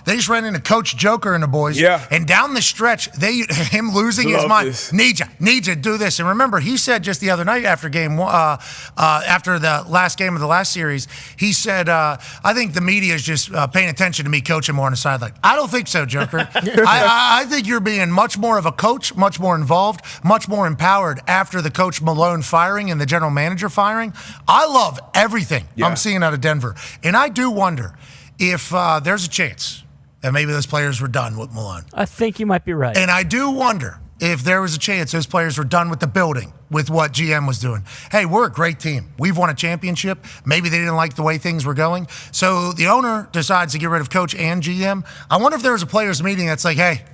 They just ran into Coach Joker and the boys. Yeah. And down the stretch, him losing his mind. Need you to do this. And remember, he said just the other night after after the last game of the last series, he said, I think the media is just paying attention to me coaching more on the sideline. I don't think so, Joker. I think you're being much more of a coach, much more involved, much more empowered after the Coach Malone firing and the general manager firing. I love everything I'm seeing out of Denver. And I do wonder if there's a chance that maybe those players were done with Malone. I think you might be right. And I do wonder if there was a chance those players were done with the building, with what GM was doing. Hey, we're a great team. We've won a championship. Maybe they didn't like the way things were going. So the owner decides to get rid of coach and GM. I wonder if there was a players' meeting that's like, hey,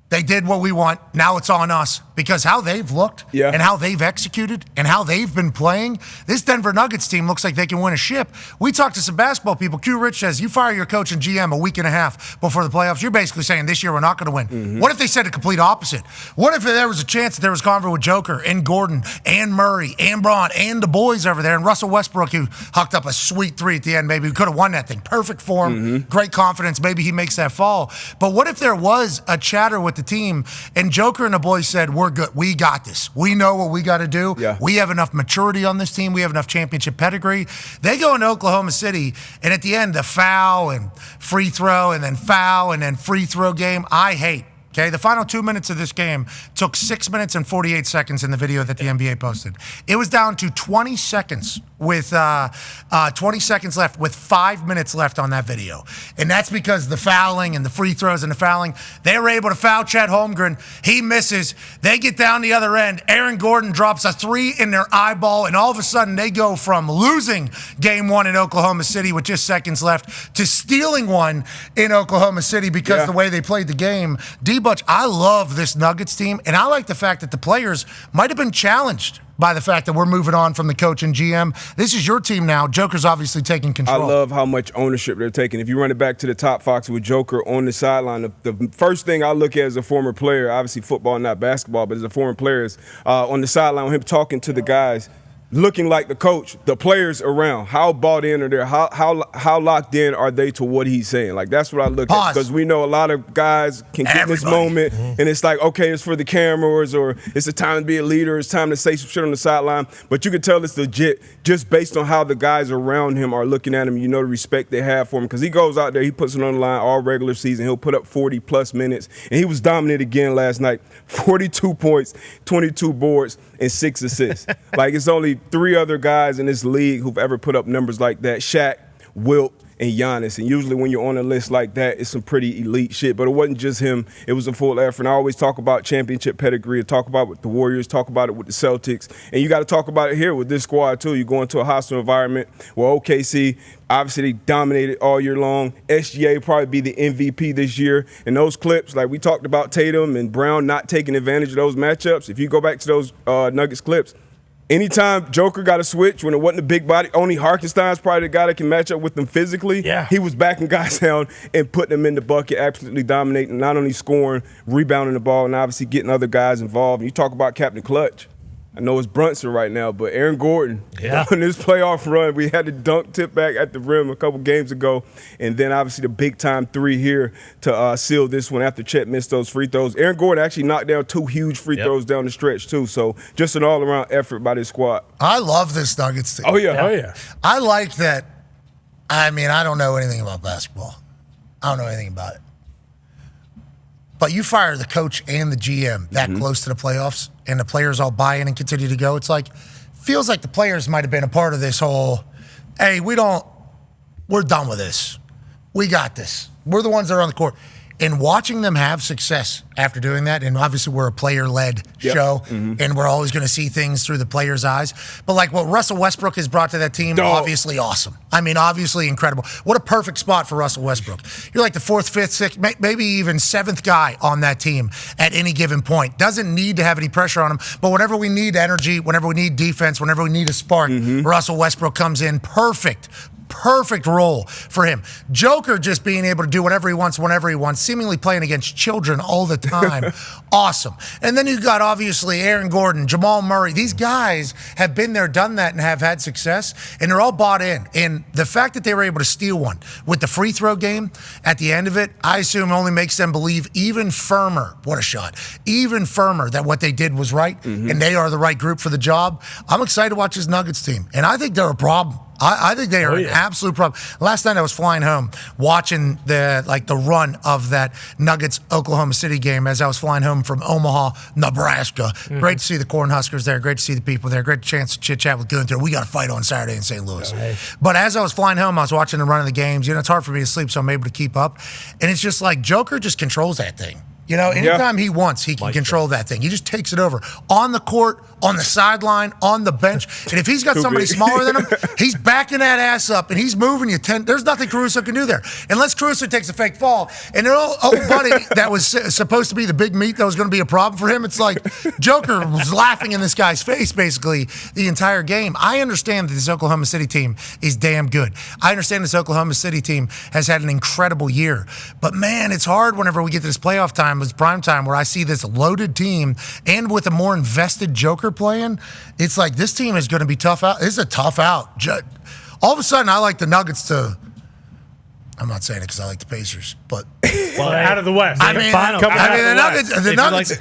they did what we want. Now it's on us. Because how they've looked and how they've executed and how they've been playing, this Denver Nuggets team looks like they can win a ship. We talked to some basketball people. Q Rich says, you fire your coach and GM a week and a half before the playoffs, you're basically saying this year we're not going to win. Mm-hmm. What if they said the complete opposite? What if there was a chance that there was convo with Joker and Gordon and Murray and Braun and the boys over there and Russell Westbrook, who hucked up a sweet three at the end, maybe we could have won that thing. Perfect form, great confidence, maybe he makes that fall. But what if there was a chatter with the team and Joker and the boys said, we're good, we got this. We know what we got to do. Yeah. We have enough maturity on this team. We have enough championship pedigree. They go into Oklahoma City, and at the end, the foul and free throw and then foul and then free throw game, I hate. Okay, the final 2 minutes of this game took 6 minutes and 48 seconds in the video that the NBA posted. It was down to 20 seconds with 20 seconds left with 5 minutes left on that video. And that's because the fouling and the free throws and the fouling, they were able to foul Chet Holmgren. He misses. They get down the other end. Aaron Gordon drops a three in their eyeball, and all of a sudden they go from losing game one in Oklahoma City with just seconds left to stealing one in Oklahoma City because the way they played the game. D-Butch, I love this Nuggets team, and I like the fact that the players might have been challenged by the fact that we're moving on from the coach and GM. This is your team now. Joker's obviously taking control. I love how much ownership they're taking. If you run it back to the top Fox with Joker on the sideline, the first thing I look at as a former player, obviously football, not basketball, but as a former player, is on the sideline with him talking to the guys, looking like the coach, the players around, how bought in are they? How locked in are they to what he's saying? Like, that's what I look at, because we know a lot of guys can get in this moment, and it's like, okay, it's for the cameras, or it's a time to be a leader, it's time to say some shit on the sideline, but you can tell it's legit just based on how the guys around him are looking at him. You know the respect they have for him, because he goes out there, he puts it on the line all regular season, he'll put up 40-plus minutes, and he was dominant again last night. 42 points, 22 boards, and 6 assists. Like, it's only 3 other guys in this league who've ever put up numbers like that: Shaq, Wilt, and Giannis. And usually when you're on a list like that, it's some pretty elite shit. But it wasn't just him. It was a full effort. And I always talk about championship pedigree, talk about it with the Warriors, talk about it with the Celtics. And you got to talk about it here with this squad, too. You go into a hostile environment where OKC, obviously, they dominated all year long. SGA probably be the MVP this year. And those clips, like we talked about Tatum and Brown not taking advantage of those matchups, if you go back to those Nuggets clips, anytime Joker got a switch when it wasn't a big body, only Hartenstein's probably the guy that can match up with them physically. Yeah. He was backing guys down and putting them in the bucket, absolutely dominating, not only scoring, rebounding the ball, and obviously getting other guys involved. And you talk about Captain Clutch. I know it's Brunson right now, but Aaron Gordon, on this playoff run, we had the dunk tip back at the rim a couple games ago, and then obviously the big-time three here to seal this one after Chet missed those free throws. Aaron Gordon actually knocked down 2 huge free throws down the stretch, too, so just an all-around effort by this squad. I love this Nuggets team. Oh, yeah. I like that. I mean, I don't know anything about basketball. I don't know anything about it. But you fire the coach and the GM that close to the playoffs, and the players all buy in and continue to go. It's like, feels like the players might have been a part of this whole, hey, we're done with this. We got this. We're the ones that are on the court. And watching them have success after doing that, and obviously we're a player-led show, and we're always going to see things through the players' eyes. But like what Russell Westbrook has brought to that team, obviously awesome. I mean, obviously incredible. What a perfect spot for Russell Westbrook. You're like the 4th, 5th, 6th, maybe even 7th guy on that team at any given point. Doesn't need to have any pressure on him, but whenever we need energy, whenever we need defense, whenever we need a spark, Russell Westbrook comes in perfect perfect role for him. Joker just being able to do whatever he wants, whenever he wants, seemingly playing against children all the time. Awesome. And then you got obviously Aaron Gordon, Jamal Murray. These guys have been there, done that, and have had success, and they're all bought in. And the fact that they were able to steal one with the free throw game at the end of it, I assume only makes them believe even firmer, what a shot, even firmer that what they did was right, and they are the right group for the job. I'm excited to watch this Nuggets team, and I think they're a problem. I think they are an absolute problem. Last night I was flying home watching the run of that Nuggets Oklahoma City game as I was flying home from Omaha, Nebraska. Great to see the Cornhuskers there. Great to see the people there. Great chance to chit chat with Gunther. We got a fight on Saturday in St. Louis. But as I was flying home, I was watching the run of the games. It's hard for me to sleep, so I'm able to keep up. And it's just like Joker just controls that thing. Anytime he wants, he can control that thing. He just takes it over. On the court, on the sideline, on the bench. And if he's got somebody smaller than him, he's backing that ass up and he's moving you 10. There's nothing Caruso can do there. Unless Caruso takes a fake fall. And their old buddy that was supposed to be the big meat that was going to be a problem for him, it's like Joker was laughing in this guy's face basically the entire game. I understand that this Oklahoma City team is damn good. I understand this Oklahoma City team has had an incredible year. But, man, it's hard whenever we get to this playoff time. It's prime time where I see this loaded team and with a more invested Joker playing, it's like this team is going to be tough out. This is a tough out. All of a sudden, I like the Nuggets to. I'm not saying it because I like the Pacers, but out of the West. The Nuggets. The Nuggets.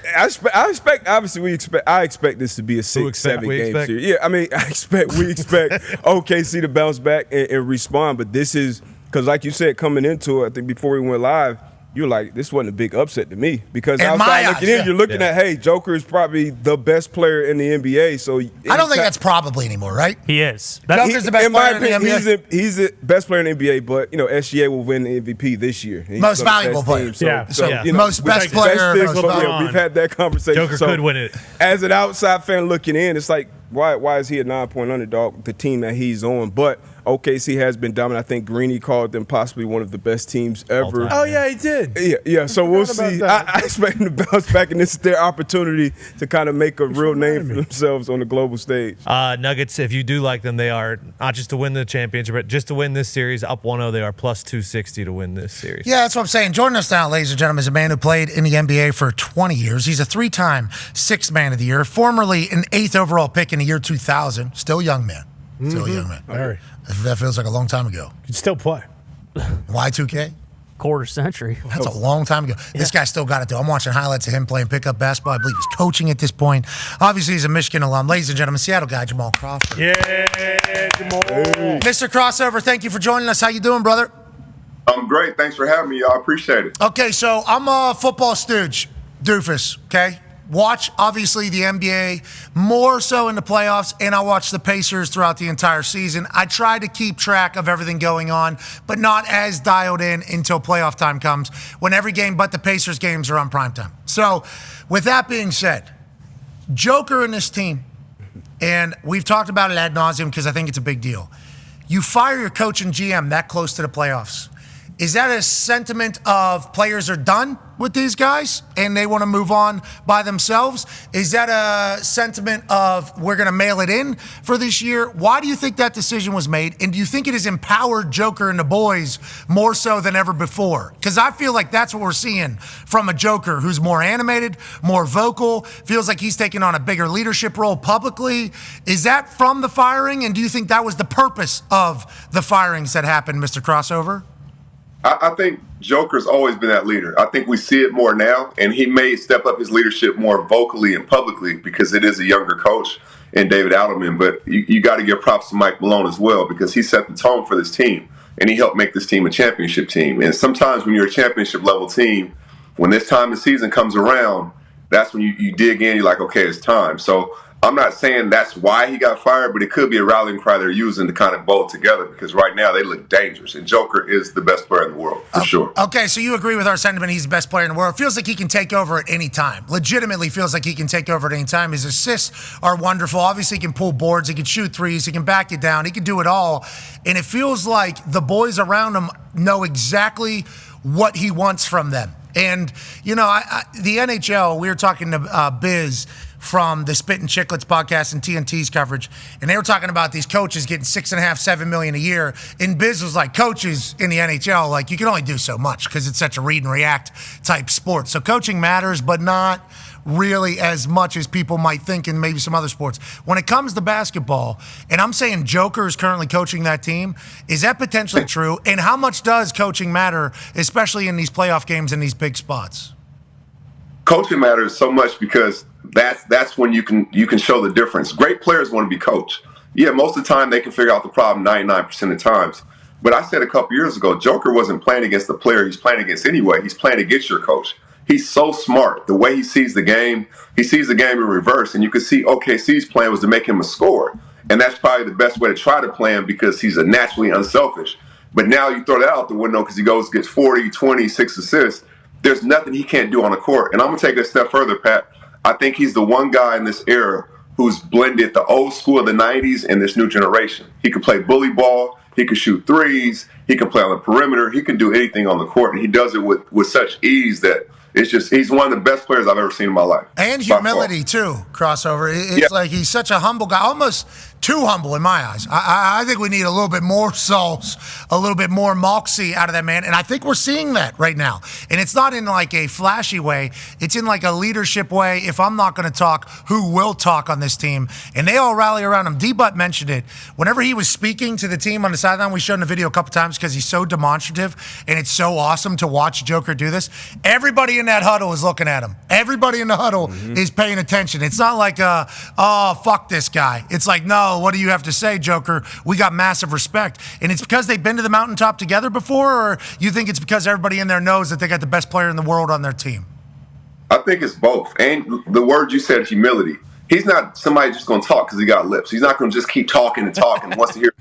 I expect this to be a 6-7 game series. Yeah, we expect OKC to bounce back and respond. But this is because, like you said, coming into it, I think before we went live, you're like, this wasn't a big upset to me because outside looking in, you're looking at, hey, Joker is probably the best player in the NBA. So I don't think that's probably anymore, right? He is. Joker's the best player in the NBA. He's the best player in the NBA, but SGA will win the MVP this year. Most valuable player. Most best player. We've had that conversation. Joker could win it. As an outside fan looking in, it's like, why is he a 9-point underdog, the team that he's on? But OKC has been dominant. I think Greeny called them possibly one of the best teams ever. Oh, yeah, he did. Yeah. So we'll see. I expect them to bounce back, and this is their opportunity to kind of make a real name for themselves on the global stage. Nuggets, if you do like them, they are not just to win the championship, but just to win this series, up 1-0, they are plus 260 to win this series. Yeah, that's what I'm saying. Joining us now, ladies and gentlemen, is a man who played in the NBA for 20 years. He's a 3-time Sixth Man of the Year, formerly an 8th overall pick in the year 2000. Still a young man. Very. That feels like a long time ago. You can still play. Y2K? Quarter century. That's a long time ago. This guy still got it, though. I'm watching highlights of him playing pickup basketball. I believe he's coaching at this point. Obviously, he's a Michigan alum. Ladies and gentlemen, Seattle guy, Jamal Crawford. Yeah, Jamal. Mr. Crossover, thank you for joining us. How you doing, brother? I'm great. Thanks for having me, y'all. Appreciate it. Okay, so I'm a football stooge, doofus, okay? Watch, obviously, the NBA more so in the playoffs, and I watch the Pacers throughout the entire season. I try to keep track of everything going on, but not as dialed in until playoff time comes, when every game but the Pacers games are on primetime. So, with that being said, Joker in this team, and we've talked about it ad nauseum because I think it's a big deal. You fire your coach and GM that close to the playoffs. Is that a sentiment of players are done with these guys and they want to move on by themselves? Is that a sentiment of we're going to mail it in for this year? Why do you think that decision was made? And do you think it has empowered Joker and the boys more so than ever before? Because I feel like that's what we're seeing from a Joker who's more animated, more vocal, feels like he's taking on a bigger leadership role publicly. Is that from the firing? And do you think that was the purpose of the firings that happened, Mr. Crossover? I think Joker's always been that leader. I think we see it more now, and he may step up his leadership more vocally and publicly because it is a younger coach in David Adelman. But you got to give props to Mike Malone as well because he set the tone for this team, and he helped make this team a championship team. And sometimes when you're a championship level team, when this time of season comes around, that's when you dig in. You're like, okay, it's time. So I'm not saying that's why he got fired, but it could be a rallying cry they're using to kind of bowl together because right now they look dangerous. And Joker is the best player in the world, for sure. Okay, so you agree with our sentiment he's the best player in the world. Feels like he can take over at any time. Legitimately feels like he can take over at any time. His assists are wonderful. Obviously, he can pull boards. He can shoot threes. He can back it down. He can do it all. And it feels like the boys around him know exactly what he wants from them. And, the NHL, we were talking to Biz from the Spit and Chicklets podcast and TNT's coverage, and they were talking about these coaches getting $6.5–7 million a year. And Biz was like, coaches in the NHL, like, you can only do so much because it's such a read and react type sport. So coaching matters, but not really as much as people might think in maybe some other sports. When it comes to basketball, and I'm saying Joker is currently coaching that team, is that potentially true? And how much does coaching matter, especially in these playoff games and these big spots? Coaching matters so much because that's when you can show the difference. Great players want to be coached. Yeah, most of the time they can figure out the problem 99% of times. But I said a couple years ago, Joker wasn't playing against the player he's playing against anyway. He's playing against your coach. He's so smart. The way he sees the game in reverse. And you can see OKC's plan was to make him a scorer. And that's probably the best way to try to play him because he's a naturally unselfish. But now you throw that out the window because he gets 40, 20, 6 assists. There's nothing he can't do on the court. And I'm going to take it a step further, Pat. I think he's the one guy in this era who's blended the old school of the 90s and this new generation. He can play bully ball. He can shoot threes. He can play on the perimeter. He can do anything on the court. And he does it with such ease that he's one of the best players I've ever seen in my life. And humility, too, Crossover. It's like he's such a humble guy, almost too humble in my eyes. I think we need a little bit more sauce, a little bit more moxie out of that man. And I think we're seeing that right now. And it's not in like a flashy way. It's in like a leadership way. If I'm not going to talk, who will talk on this team? And they all rally around him. D-Butt mentioned it. Whenever he was speaking to the team on the sideline, we showed in the video a couple times because he's so demonstrative and it's so awesome to watch Joker do this. Everybody in that huddle is looking at him. Everybody in the huddle is paying attention. It's not like, oh, fuck this guy. It's like, no, what do you have to say, Joker? We got massive respect. And it's because they've been to the mountaintop together before, or you think it's because everybody in there knows that they got the best player in the world on their team? I think it's both. And the word you said, humility. He's not somebody just going to talk because he got lips. He's not going to just keep talking and talking and wants to hear.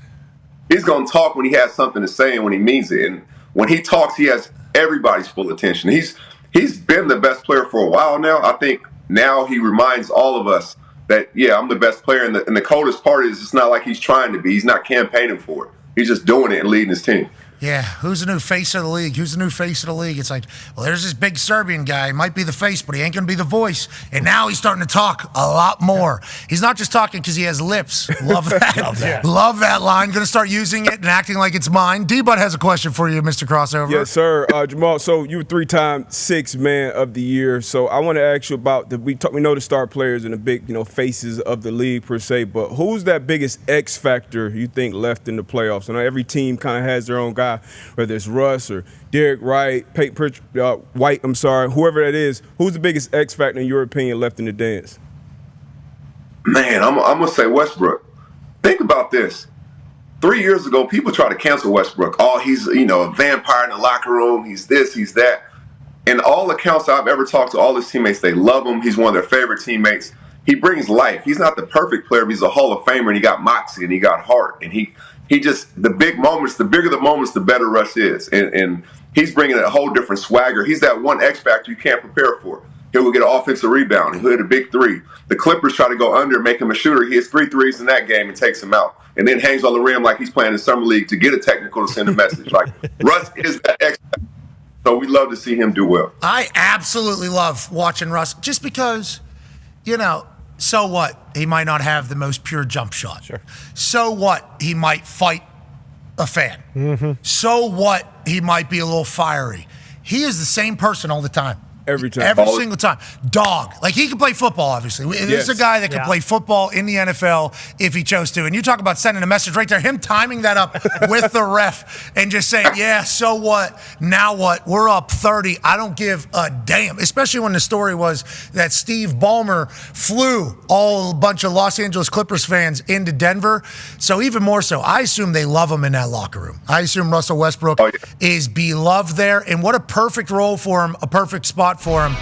He's going to talk when he has something to say and when he means it. And when he talks, he has everybody's full attention. He's been the best player for a while now. I think now he reminds all of us that, yeah, I'm the best player. And the coldest part is it's not like he's trying to be. He's not campaigning for it. He's just doing it and leading his team. Yeah, who's the new face of the league? Who's the new face of the league? It's like, well, there's this big Serbian guy. He might be the face, but he ain't going to be the voice. And now he's starting to talk a lot more. He's not just talking because he has lips. Love that. Love that line. Going to start using it and acting like it's mine. D-Bud has a question for you, Mr. Crossover. Yes, sir. Jamal, so you were 3-time Sixth Man of the Year. So I want to ask you about we know the star players and the big, faces of the league per se, but who's that biggest X factor you think left in the playoffs? I know every team kind of has their own guy, whether it's Russ or Derek White, whoever that is. Who's the biggest X factor in your opinion left in the dance? Man, I'm going to say Westbrook. Think about this. 3 years ago, people tried to cancel Westbrook. Oh, he's a vampire in the locker room. He's this, he's that. And all accounts I've ever talked to all his teammates, they love him. He's one of their favorite teammates. He brings life. He's not the perfect player, but he's a Hall of Famer, and he got moxie, and he got heart. And he just, the big moments, the bigger the moments, the better Russ is. And he's bringing a whole different swagger. He's that one X factor you can't prepare for. He'll get an offensive rebound. He'll hit a big three. The Clippers try to go under, make him a shooter. He hits 3 threes in that game and takes him out. And then hangs on the rim like he's playing in Summer League to get a technical to send a message. Like, Russ is that X factor. So we love to see him do well. I absolutely love watching Russ just because, so what? He might not have the most pure jump shot. Sure. So what? He might fight a fan. Mm-hmm. So what? He might be a little fiery. He is the same person all the time. Every time. Every single time. Dog. Like, he can play football, obviously. There's a guy that can play football in the NFL if he chose to. And you talk about sending a message right there, him timing that up with the ref and just saying, yeah, so what? Now what? We're up 30. I don't give a damn. Especially when the story was that Steve Ballmer flew a bunch of Los Angeles Clippers fans into Denver. So even more so, I assume they love him in that locker room. I assume Russell Westbrook is beloved there. And what a perfect role for him, a perfect spot for him